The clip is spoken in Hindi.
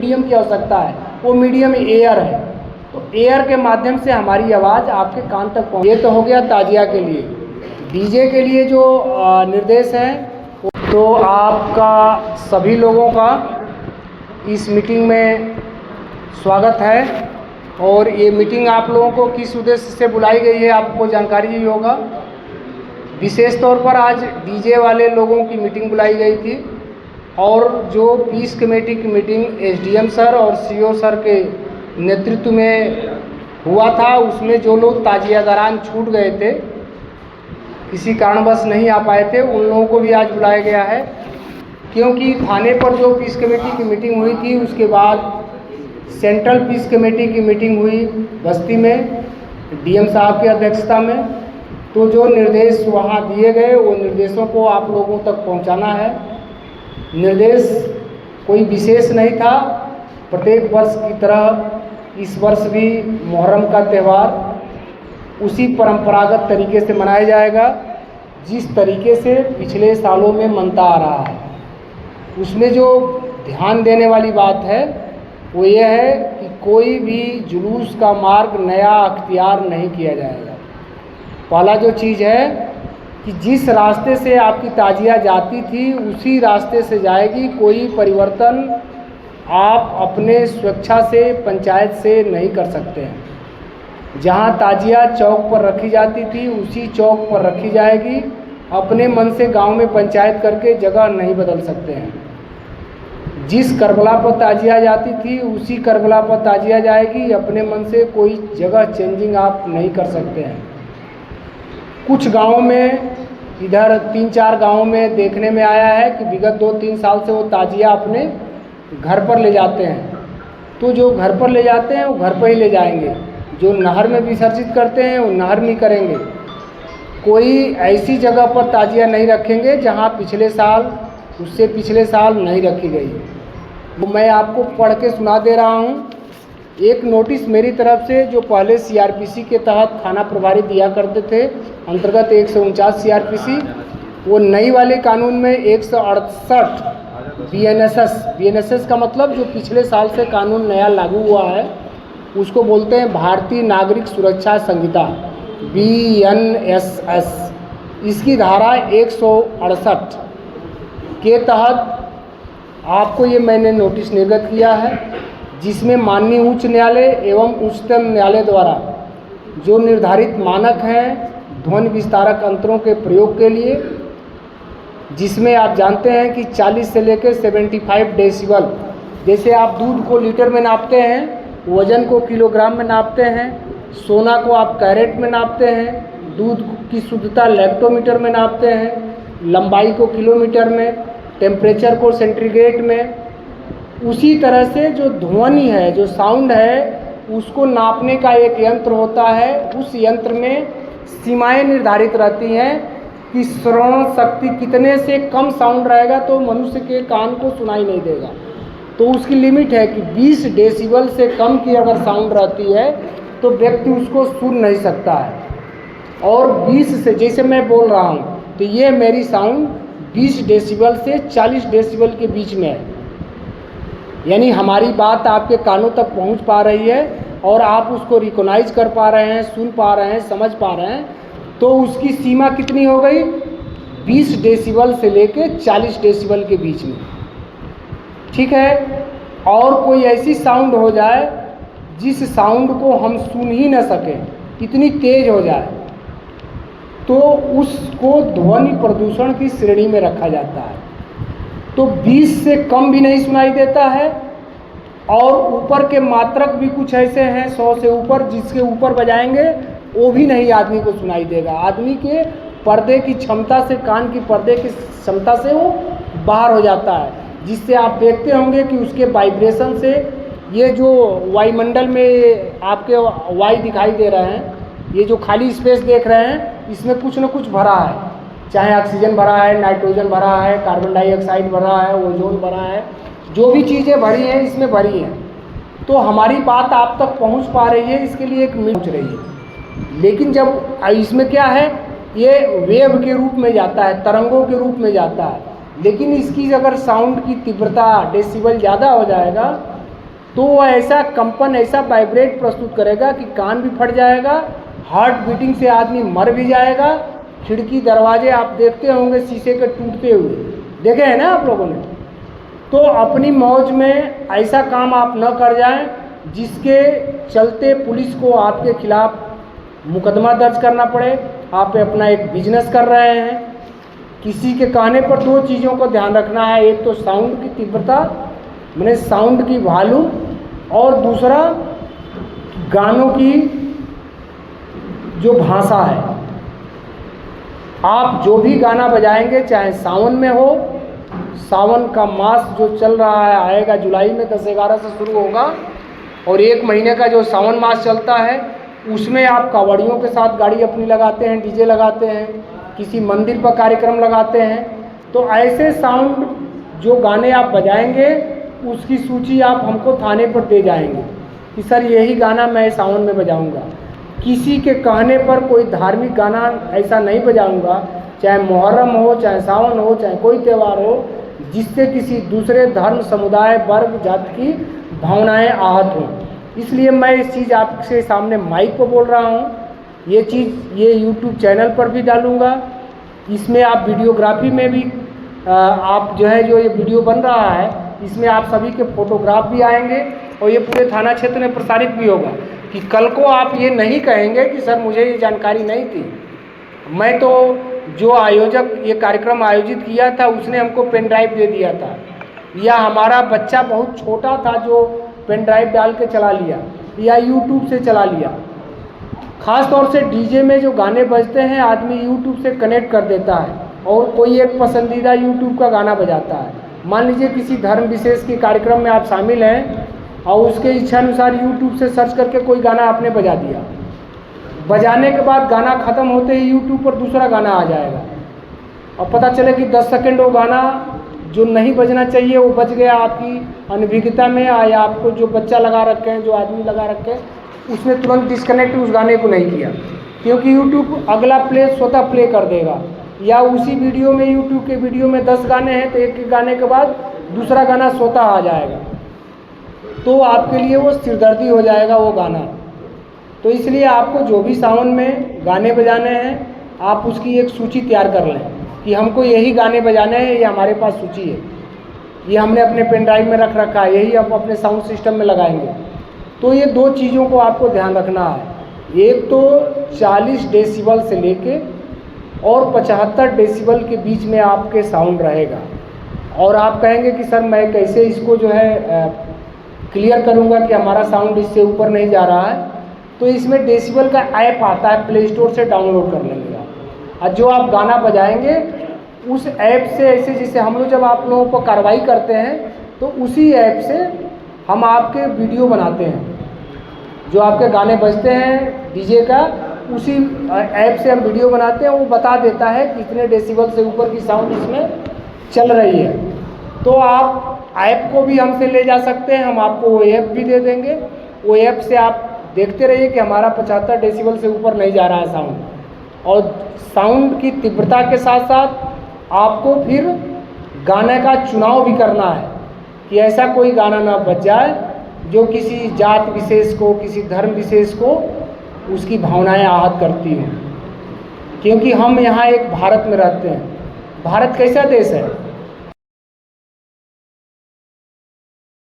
मीडियम की आवश्यकता है, वो मीडियम एयर है। तो एयर के माध्यम से हमारी आवाज़ आपके कान तक पहुँचे। ये तो हो गया ताजिया के लिए। डीजे के लिए जो निर्देश हैं, तो आपका सभी लोगों का इस मीटिंग में स्वागत है। और ये मीटिंग आप लोगों को किस उद्देश्य से बुलाई गई है आपको जानकारी ही होगा। विशेष तौर पर आज डीजे वाले लोगों की मीटिंग बुलाई गई थी और जो पीस कमेटी की मीटिंग एसडीएम सर और सीओ सर के नेतृत्व में हुआ था, उसमें जो लोग ताजिया दौरान छूट गए थे, किसी कारणवश नहीं आ पाए थे, उन लोगों को भी आज बुलाया गया है। क्योंकि थाने पर जो पीस कमेटी की मीटिंग हुई थी, उसके बाद सेंट्रल पीस कमेटी की मीटिंग हुई बस्ती में डीएम साहब की अध्यक्षता में। तो जो निर्देश वहाँ दिए गए, वो निर्देशों को आप लोगों तक पहुँचाना है। निर्देश कोई विशेष नहीं था, प्रत्येक वर्ष की तरह इस वर्ष भी मुहर्रम का त्यौहार उसी परंपरागत तरीके से मनाया जाएगा जिस तरीके से पिछले सालों में मनता आ रहा है। उसमें जो ध्यान देने वाली बात है वो ये है कि कोई भी जुलूस का मार्ग नया अख्तियार नहीं किया जाएगा। पहला जो चीज़ है कि जिस रास्ते से आपकी ताजिया जाती थी उसी रास्ते से जाएगी। कोई परिवर्तन आप अपने स्वेच्छा से पंचायत से नहीं कर सकते हैं। जहां ताजिया चौक पर रखी जाती थी उसी चौक पर रखी जाएगी। अपने मन से गांव में पंचायत करके जगह नहीं बदल सकते हैं। जिस करबला पर ताजिया जाती थी उसी करबला पर ताजिया जाएगी। अपने मन से कोई जगह चेंजिंग आप नहीं कर सकते हैं। कुछ गांवों में, इधर 3-4 गांवों में देखने में आया है कि विगत 2-3 साल से वो ताजिया अपने घर पर ले जाते हैं। तो जो घर पर ले जाते हैं वो घर पर ही ले जाएंगे, जो नहर में विसर्जित करते हैं वो नहर में करेंगे। कोई ऐसी जगह पर ताजिया नहीं रखेंगे जहां पिछले साल, उससे पिछले साल नहीं रखी गई। तो मैं आपको पढ़ के सुना दे रहा हूँ एक नोटिस मेरी तरफ से, जो पहले सीआरपीसी के तहत थाना प्रभारी दिया करते थे, अंतर्गत 149 सीआरपीसी, वो नई वाले कानून में 168 बीएनएसएस का मतलब जो पिछले साल से कानून नया लागू हुआ है उसको बोलते हैं भारतीय नागरिक सुरक्षा संहिता, बीएनएसएस। इसकी धारा 168 के तहत आपको ये मैंने नोटिस निर्गत किया है, जिसमें माननीय उच्च न्यायालय एवं उच्चतम न्यायालय द्वारा जो निर्धारित मानक हैं ध्वनि विस्तारक यंत्रों के प्रयोग के लिए, जिसमें आप जानते हैं कि 40 से लेकर 75 डेसिबल, जैसे आप दूध को लीटर में नापते हैं, वजन को किलोग्राम में नापते हैं, सोना को आप कैरेट में नापते हैं, दूध की शुद्धता लैक्टोमीटर में नापते हैं, लंबाई को किलोमीटर में, टेम्परेचर को सेंटीग्रेड में, उसी तरह से जो ध्वनि है, जो साउंड है, उसको नापने का एक यंत्र होता है। उस यंत्र में सीमाएं निर्धारित रहती हैं कि श्रवण शक्ति कितने से कम साउंड रहेगा तो मनुष्य के कान को सुनाई नहीं देगा। तो उसकी लिमिट है कि 20 डेसिबल से कम की अगर साउंड रहती है तो व्यक्ति उसको सुन नहीं सकता है। और 20 से, जैसे मैं बोल रहा हूँ तो ये मेरी साउंड 20 डेसिबल से 40 डेसिबल के बीच में है, यानी हमारी बात आपके कानों तक पहुंच पा रही है और आप उसको रिकॉग्नाइज कर पा रहे हैं, सुन पा रहे हैं, समझ पा रहे हैं। तो उसकी सीमा कितनी हो गई? 20 डेसिबल से लेके 40 डेसिबल के बीच में, ठीक है। और कोई ऐसी साउंड हो जाए जिस साउंड को हम सुन ही न सकें, इतनी तेज हो जाए, तो उसको ध्वनि प्रदूषण की श्रेणी में रखा जाता है। तो 20 से कम भी नहीं सुनाई देता है और ऊपर के मात्रक भी कुछ ऐसे हैं 100 से ऊपर, जिसके ऊपर बजाएंगे वो भी नहीं आदमी को सुनाई देगा। आदमी के पर्दे की क्षमता से, कान की पर्दे की क्षमता से वो बाहर हो जाता है, जिससे आप देखते होंगे कि उसके वाइब्रेशन से ये जो वायुमंडल में आपके वायु दिखाई दे रहे हैं, ये जो खाली स्पेस देख रहे हैं, इसमें कुछ न कुछ भरा है, चाहे ऑक्सीजन भरा है, नाइट्रोजन भरा है, कार्बन डाइऑक्साइड भरा है, ओजोन भरा है, जो भी चीज़ें भरी हैं इसमें भरी हैं। तो हमारी बात आप तक पहुंच पा रही है, इसके लिए एक पहुंच रही है। लेकिन जब इसमें क्या है, ये वेव के रूप में जाता है, तरंगों के रूप में जाता है। लेकिन इसकी अगर साउंड की तीव्रता डेसिबल ज़्यादा हो जाएगा तो वो ऐसा कंपन, ऐसा वाइब्रेट प्रस्तुत करेगा कि कान भी फट जाएगा, हार्ट बीटिंग से आदमी मर भी जाएगा। खिड़की दरवाजे आप देखते होंगे शीशे के टूटते हुए, देखे हैं ना आप लोगों ने। तो अपनी मौज में ऐसा काम आप न कर जाएं जिसके चलते पुलिस को आपके खिलाफ मुकदमा दर्ज करना पड़े। आप अपना एक बिजनेस कर रहे हैं, किसी के कहने पर दो चीज़ों को ध्यान रखना है, एक तो साउंड की तीव्रता, मैंने साउंड की वॉल्यूम, और दूसरा गानों की जो भाषा है। आप जो भी गाना बजाएंगे, चाहे सावन में हो, सावन का मास जो चल रहा है आएगा जुलाई में 10-11 से शुरू होगा, और 1 महीने का जो सावन मास चलता है उसमें आप कावड़ियों के साथ गाड़ी अपनी लगाते हैं, डीजे लगाते हैं, किसी मंदिर पर कार्यक्रम लगाते हैं। तो ऐसे साउंड जो गाने आप बजाएंगे उसकी सूची आप हमको थाने पर दे जाएंगे कि सर यही गाना मैं सावन में बजाऊंगा। किसी के कहने पर कोई धार्मिक गाना ऐसा नहीं बजाऊंगा, चाहे मुहर्रम हो, चाहे सावन हो, चाहे कोई त्यौहार हो, जिससे किसी दूसरे धर्म, समुदाय, वर्ग, जाति की भावनाएं आहत हों। इसलिए मैं इस चीज़ आपके सामने माइक पर बोल रहा हूँ। ये चीज़ ये यूट्यूब चैनल पर भी डालूँगा। इसमें आप वीडियोग्राफी में भी आप जो है, जो ये वीडियो बन रहा है इसमें आप सभी के फोटोग्राफ भी आएंगे, और ये पूरे थाना क्षेत्र में प्रसारित भी होगा कि कल को आप ये नहीं कहेंगे कि सर मुझे ये जानकारी नहीं थी। मैं तो जो आयोजक ये कार्यक्रम आयोजित किया था उसने हमको पेन ड्राइव दे दिया था, या हमारा बच्चा बहुत छोटा था जो पेन ड्राइव डाल के चला लिया, या यूट्यूब से चला लिया। ख़ास तौर से डीजे में जो गाने बजते हैं आदमी यूट्यूब से कनेक्ट कर देता है और कोई एक पसंदीदा यूट्यूब का गाना बजाता है। मान लीजिए किसी धर्म विशेष के कार्यक्रम में आप शामिल हैं और उसके इच्छानुसार यूट्यूब से सर्च करके कोई गाना आपने बजा दिया, बजाने के बाद गाना ख़त्म होते ही यूट्यूब पर दूसरा गाना आ जाएगा, और पता चले कि 10 सेकंड वो गाना जो नहीं बजना चाहिए वो बज गया आपकी अनभिज्ञता में, या आपको जो बच्चा लगा रखे हैं, जो आदमी लगा रखे हैं, उसने तुरंत डिस्कनेक्ट उस गाने को नहीं किया, क्योंकि यूट्यूब अगला प्ले स्वतः प्ले कर देगा। या उसी वीडियो में, यूट्यूब के वीडियो में 10 गाने हैं तो एक गाने के बाद दूसरा गाना स्वतः आ जाएगा, तो आपके लिए वो सिरदर्दी हो जाएगा वो गाना। तो इसलिए आपको जो भी सावन में गाने बजाने हैं आप उसकी एक सूची तैयार कर लें कि हमको यही गाने बजाने हैं, ये हमारे पास सूची है, ये हमने अपने पेन ड्राइव में रख रखा है, यही आप अपने साउंड सिस्टम में लगाएंगे। तो ये 2 चीज़ों को आपको ध्यान रखना है। एक तो 40 डेसिबल से लेके और 75 डेसिबल के बीच में आपके साउंड रहेगा। और आप कहेंगे कि सर मैं कैसे इसको जो है क्लियर करूँगा कि हमारा साउंड इससे ऊपर नहीं जा रहा है। तो इसमें डेसिबल का ऐप आता है, प्ले स्टोर से डाउनलोड कर लेंगे आप, और जो आप गाना बजाएंगे उस ऐप से, ऐसे जैसे हम लोग जब आप लोगों पर कार्रवाई करते हैं तो उसी ऐप से हम आपके वीडियो बनाते हैं, जो आपके गाने बजते हैं डीजे का, उसी ऐप से हम वीडियो बनाते हैं। वो बता देता है कितने डेसिबल से ऊपर की साउंड इसमें चल रही है। तो आप ऐप को भी हमसे ले जा सकते हैं, हम आपको वो ऐप भी दे देंगे। वो ऐप से आप देखते रहिए कि हमारा 75 डेसिबल से ऊपर नहीं जा रहा है साउंड, और साउंड की तीव्रता के साथ साथ आपको फिर गाने का चुनाव भी करना है कि ऐसा कोई गाना ना बज जाए जो किसी जात विशेष को, किसी धर्म विशेष को उसकी भावनाएं आहत करती हैं। क्योंकि हम यहाँ एक भारत में रहते हैं। भारत कैसा देश है?